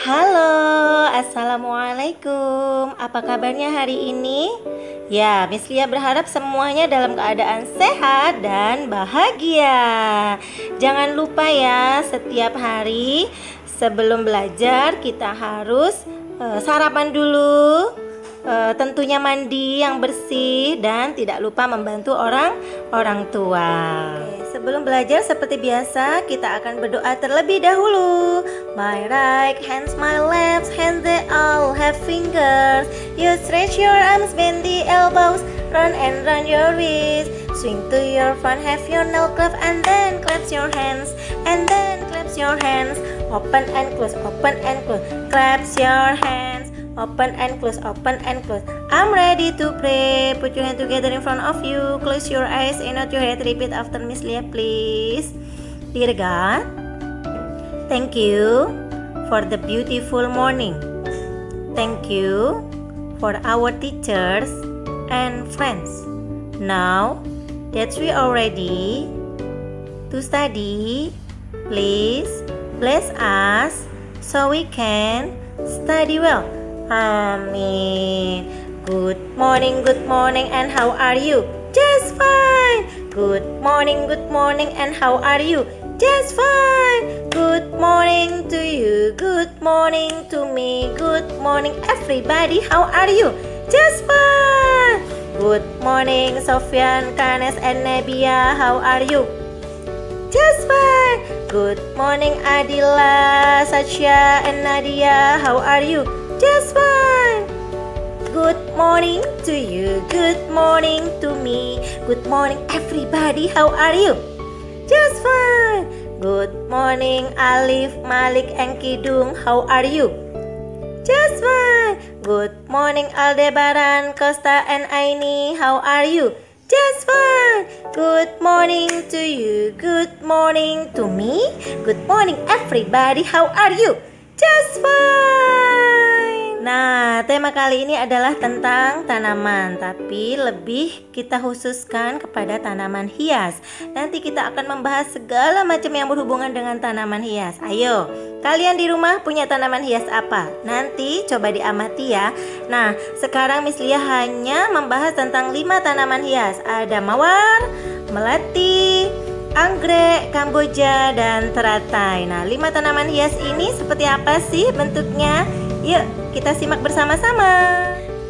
Halo, Assalamualaikum. Apa kabarnya hari ini? Ya, Miss Lia berharap semuanya dalam keadaan sehat dan bahagia. Jangan lupa ya, setiap hari sebelum belajar kita harus sarapan dulu. Tentunya mandi yang bersih dan tidak lupa membantu orang tua. Sebelum belajar seperti biasa, kita akan berdoa terlebih dahulu. My right hands, my left hands, they all have fingers. You stretch your arms, bend the elbows, run and run your wrists. Swing to your front, have your nail clap, and then clap your hands, and then claps your hands. Open and close, claps your hands. Open and close, open and close. I'm ready to pray. Put your hand together in front of you. Close your eyes and nod your head. Repeat after Miss Lia, please. Dear God, thank you for the beautiful morning. Thank you for our teachers and friends. Now that we are ready to study, please bless us so we can study well. Amin. Good morning, and how are you? Just fine. Good morning, and how are you? Just fine. Good morning to you. Good morning to me. Good morning, everybody. How are you? Just fine. Good morning, Sofyan, Kanes, and Nebia. How are you? Just fine. Good morning, Adila, Satya, and Nadia. How are you? Just fine. Good morning to you. Good morning to me. Good morning, everybody. How are you? Just fine. Good morning, Alif, Malik, and Kidung. How are you? Just fine. Good morning, Aldebaran, Costa, and Aini. How are you? Just fine. Good morning to you. Good morning to me. Good morning, everybody. How are you? Just fine. Nah, tema kali ini adalah tentang tanaman, tapi lebih kita khususkan kepada tanaman hias. Nanti kita akan membahas segala macam yang berhubungan dengan tanaman hias. Ayo, kalian di rumah punya tanaman hias apa? Nanti coba diamati ya. Nah, sekarang Miss Lia hanya membahas tentang 5 tanaman hias. Ada mawar, melati, anggrek, kamboja, dan teratai. Nah, 5 tanaman hias ini seperti apa sih bentuknya? Yuk, kita simak bersama-sama.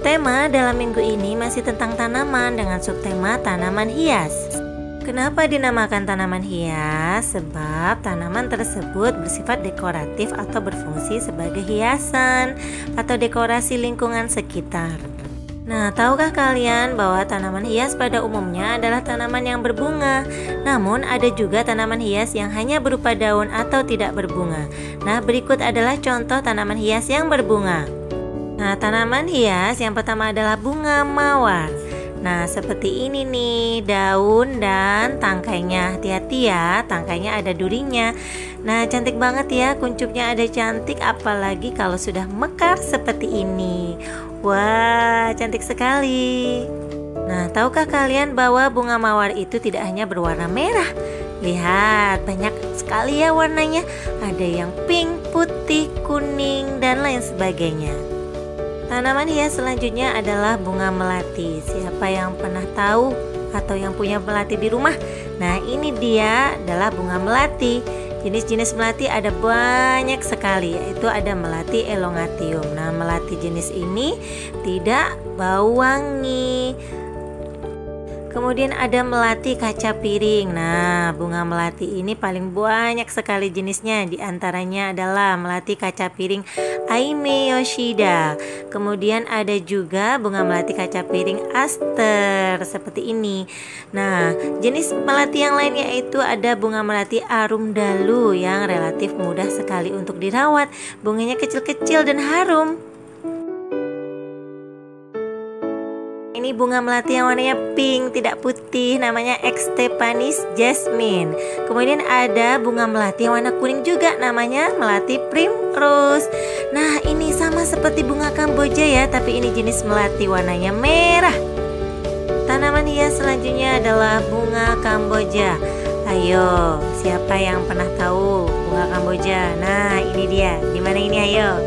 Tema dalam minggu ini masih tentang tanaman dengan subtema tanaman hias. Kenapa dinamakan tanaman hias? Sebab tanaman tersebut bersifat dekoratif atau berfungsi sebagai hiasan atau dekorasi lingkungan sekitar. Nah, tahukah kalian bahwa tanaman hias pada umumnya adalah tanaman yang berbunga? Namun ada juga tanaman hias yang hanya berupa daun atau tidak berbunga. Nah, berikut adalah contoh tanaman hias yang berbunga. Nah, tanaman hias yang pertama adalah bunga mawar. Nah, seperti ini nih daun dan tangkainya. Hati-hati ya, tangkainya ada durinya. Nah, cantik banget ya, kuncupnya ada cantik, apalagi kalau sudah mekar seperti ini. Wah, cantik sekali. Nah, tahukah kalian bahwa bunga mawar itu tidak hanya berwarna merah? Lihat, banyak sekali ya warnanya. Ada yang pink, putih, kuning, dan lain sebagainya. Tanaman hias selanjutnya adalah bunga melati. Siapa yang pernah tahu atau yang punya melati di rumah? Nah, ini dia adalah bunga melati. Jenis-jenis melati ada banyak sekali, yaitu ada melati elongatium. Nah, melati jenis ini tidak bau wangi. Kemudian ada melati kaca piring. Nah, bunga melati ini paling banyak sekali jenisnya. Di antaranya adalah melati kaca piring Aime Yoshida. Kemudian ada juga bunga melati kaca piring aster seperti ini. Nah, jenis melati yang lainnya yaitu ada bunga melati arum dalu yang relatif mudah sekali untuk dirawat. Bunganya kecil-kecil dan harum. Ini bunga melati yang warnanya pink, tidak putih, namanya Extepanis jasmine. Kemudian ada bunga melati yang warna kuning juga, namanya melati primrose. Nah, ini sama seperti bunga kamboja ya, tapi ini jenis melati warnanya merah. Tanaman hias selanjutnya adalah bunga kamboja. Ayo, siapa yang pernah tahu bunga Kamboja? Nah, ini dia. Di mana ini? Ayo.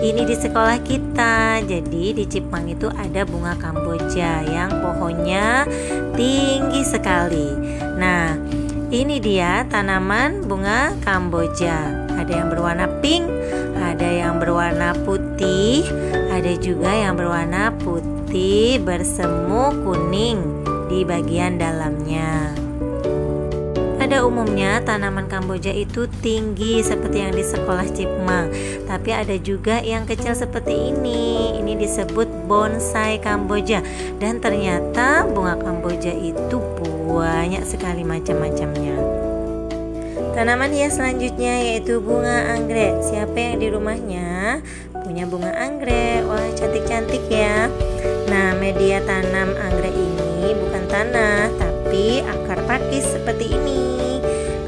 Ini di sekolah kita. Jadi di Cipang itu ada bunga Kamboja yang pohonnya tinggi sekali. Nah, ini dia tanaman bunga Kamboja. Ada yang berwarna pink, ada yang berwarna putih, ada juga yang berwarna putih bersemu kuning di bagian dalamnya. Pada umumnya tanaman Kamboja itu tinggi seperti yang di sekolah Cipang, tapi ada juga yang kecil seperti ini. Ini disebut bonsai Kamboja, dan ternyata bunga Kamboja itu banyak sekali macam-macamnya. Tanaman hias selanjutnya yaitu bunga anggrek. Siapa yang di rumahnya punya bunga anggrek? Wah, cantik-cantik ya. Nah, media tanam anggrek ini bukan tanah, tapi akar pakis seperti ini.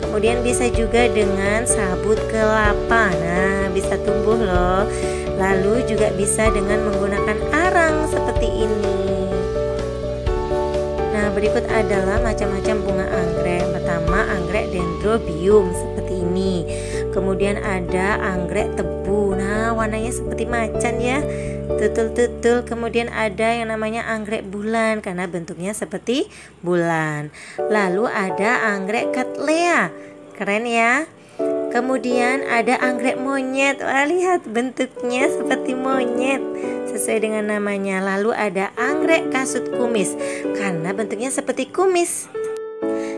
Kemudian bisa juga dengan sabut kelapa. Nah, bisa tumbuh loh. Lalu juga bisa dengan menggunakan arang seperti ini. Nah, berikut adalah macam-macam bunga anggrek. Pertama, anggrek dendrobium seperti ini. Kemudian ada anggrek tebu. Nah, warnanya seperti macan ya. Tutul-tutul. Kemudian ada yang namanya anggrek bulan karena bentuknya seperti bulan. Lalu ada anggrek cattleya. Keren ya. Kemudian ada anggrek monyet. Wah, lihat bentuknya seperti monyet sesuai dengan namanya. Lalu ada anggrek kasut kumis karena bentuknya seperti kumis.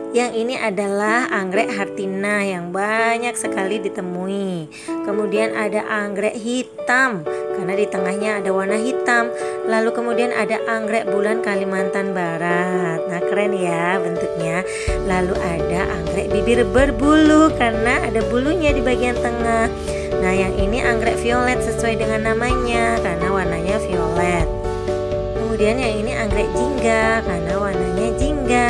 Yang ini adalah anggrek hartina yang banyak sekali ditemui. Kemudian ada anggrek hitam karena di tengahnya ada warna hitam. Lalu kemudian ada anggrek bulan Kalimantan Barat. Nah, keren ya bentuknya. Lalu ada anggrek bibir berbulu karena ada bulunya di bagian tengah. Nah, yang ini anggrek violet sesuai dengan namanya karena warnanya violet. Kemudian yang ini anggrek jingga karena warnanya jingga.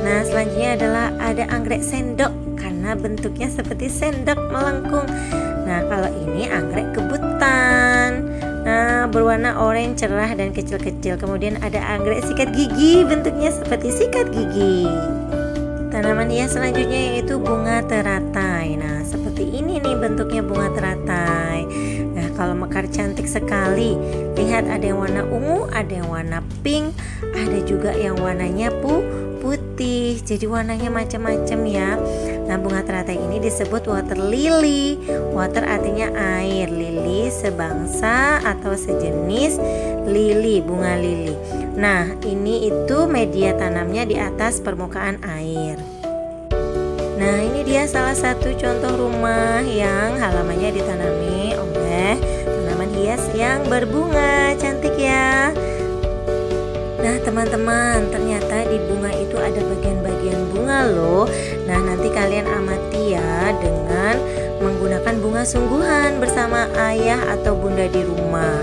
Nah, selanjutnya adalah ada anggrek sendok karena bentuknya seperti sendok melengkung. Nah, kalau ini anggrek kebutan. Nah, berwarna oranye cerah dan kecil-kecil. Kemudian ada anggrek sikat gigi, bentuknya seperti sikat gigi. Tanaman hias selanjutnya yaitu bunga teratai. Nah, seperti ini nih bentuknya bunga teratai. Nah, kalau mekar cantik sekali. Lihat, ada yang warna ungu, ada yang warna pink, ada juga yang warnanya putih. Jadi warnanya macam-macam ya. Nah, bunga teratai ini disebut water lily. Water artinya air, lily sebangsa atau sejenis lili, bunga lili. Nah, ini itu media tanamnya di atas permukaan air. Nah, ini dia salah satu contoh rumah yang halamannya ditanami oleh tanaman hias yang berbunga. Cantik ya. Nah, teman-teman, ternyata di bunga itu ada bagian-bagian bunga loh. Nah, nanti kalian amati ya dengan menggunakan bunga sungguhan bersama ayah atau bunda di rumah.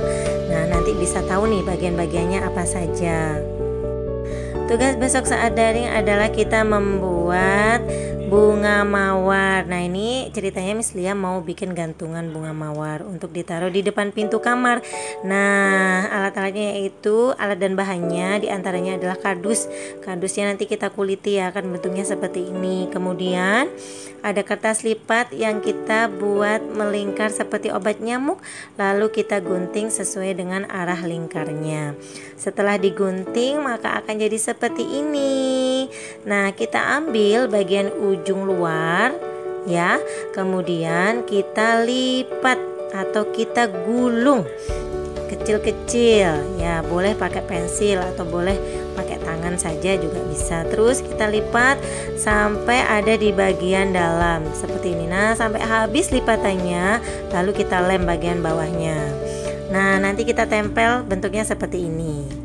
Nah, nanti bisa tahu nih bagian-bagiannya apa saja. Tugas besok saat daring adalah kita membuat bunga mawar. Nah, ini ceritanya Miss Lia mau bikin gantungan bunga mawar untuk ditaruh di depan pintu kamar. Nah, alat-alatnya yaitu alat dan bahannya diantaranya adalah kardus. Kardusnya nanti kita kuliti ya, kan bentuknya seperti ini. Kemudian ada kertas lipat yang kita buat melingkar seperti obat nyamuk. Lalu kita gunting sesuai dengan arah lingkarnya. Setelah digunting maka akan jadi seperti ini. Nah, kita ambil bagian ujung luar ya, kemudian kita lipat atau kita gulung kecil-kecil ya, boleh pakai pensil atau boleh pakai tangan saja juga bisa. Terus kita lipat sampai ada di bagian dalam seperti ini. Nah, sampai habis lipatannya, lalu kita lem bagian bawahnya. Nah, nanti kita tempel bentuknya seperti ini.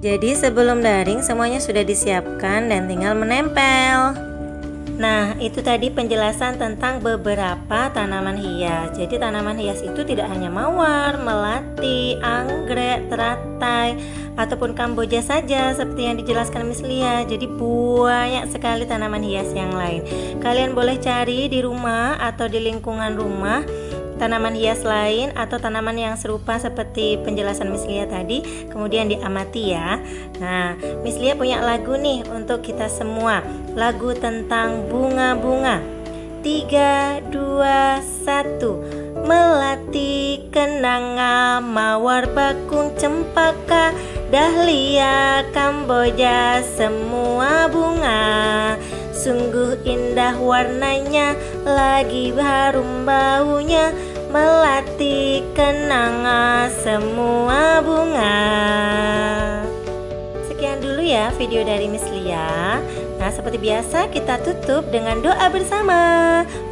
Jadi sebelum daring semuanya sudah disiapkan dan tinggal menempel. Nah, itu tadi penjelasan tentang beberapa tanaman hias. Jadi tanaman hias itu tidak hanya mawar, melati, anggrek, teratai, ataupun Kamboja saja seperti yang dijelaskan Miss Lia. Jadi banyak sekali tanaman hias yang lain. Kalian boleh cari di rumah atau di lingkungan rumah tanaman hias lain atau tanaman yang serupa seperti penjelasan Miss Lia tadi, kemudian diamati ya. Nah, Miss Lia punya lagu nih untuk kita semua. Lagu tentang bunga-bunga. 3, 2, 1. Melati, kenanga, mawar, bakung, cempaka, dahlia, kamboja, semua bunga. Sungguh indah warnanya, lagi harum baunya. Melati, kenanga, semua bunga. Sekian dulu ya video dari Miss Lia. Nah, seperti biasa kita tutup dengan doa bersama.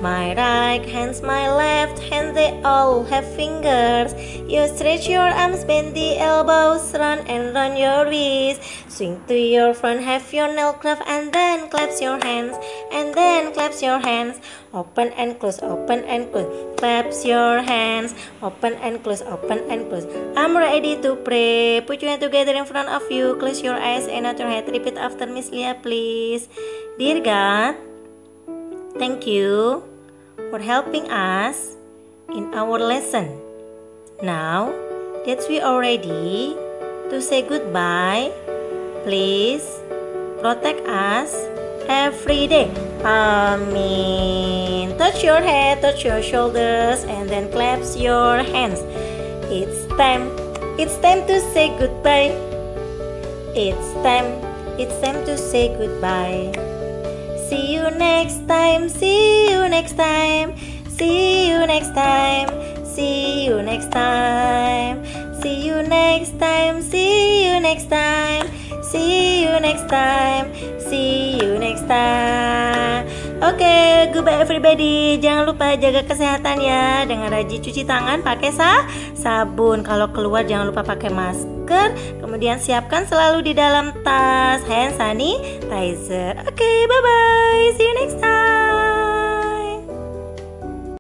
My right hands, my left hand, they all have fingers. You stretch your arms, bend the elbows, run and run your wrists. Swing to your front, have your nail craft, and then claps your hands, and then claps your hands. Open and close, open and close. Claps your hands, open and close, open and close. I'm ready to pray. Put your hand together in front of you. Close your eyes and not your head. Repeat after Miss Lia, please. Dear God, thank you for helping us in our lesson. Now that we are ready to say goodbye, please protect us every day. Amin. Touch your head, touch your shoulders, and then claps your hands. It's time to say goodbye. It's time to say goodbye. See you next time, see you next time, see you next time, see you next time, see you next time, see you next time, see you next time, see you next time. Oke, goodbye everybody. Jangan lupa jaga kesehatan ya, dengan rajin cuci tangan pakai sabun. Kalau keluar jangan lupa pakai masker. Kemudian siapkan selalu di dalam tas hand sanitizer. Oke, bye bye. See you next time.